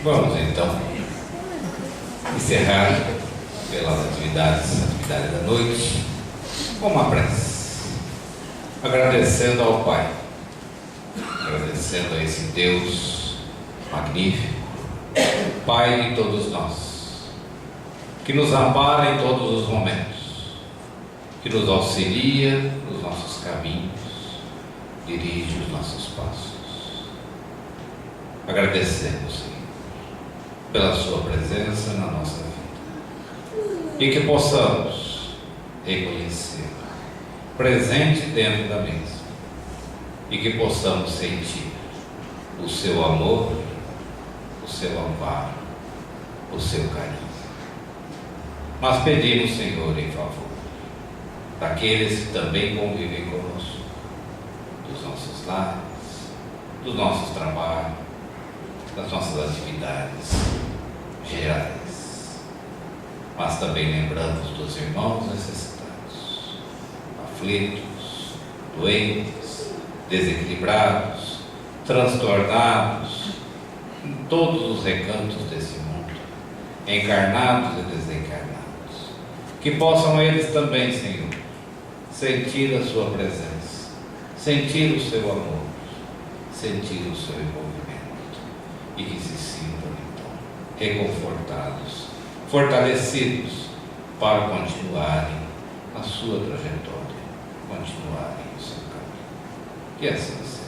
Vamos então encerrar pelas atividades da noite com uma prece, agradecendo ao Pai, agradecendo a esse Deus magnífico, Pai de todos nós, que nos ampara em todos os momentos, que nos auxilia nos nossos caminhos, dirige os nossos passos. Agradecemos, Senhor, pela sua presença na nossa vida e que possamos reconhecer presente dentro da mesa e que possamos sentir o seu amor, o seu amparo, o seu carinho. Mas pedimos, Senhor, em favor daqueles que também convivem conosco, dos nossos lares, dos nossos trabalhos, das nossas atividades gerais, mas também lembramos dos irmãos necessitados, aflitos, doentes, desequilibrados, transtornados, em todos os recantos desse mundo, encarnados e desencarnados, que possam eles também, Senhor, sentir a sua presença, sentir o seu amor, sentir o seu envolvimento, e que se sintam então reconfortados, fortalecidos para continuarem a sua trajetória, continuarem o seu caminho. Que assim seja.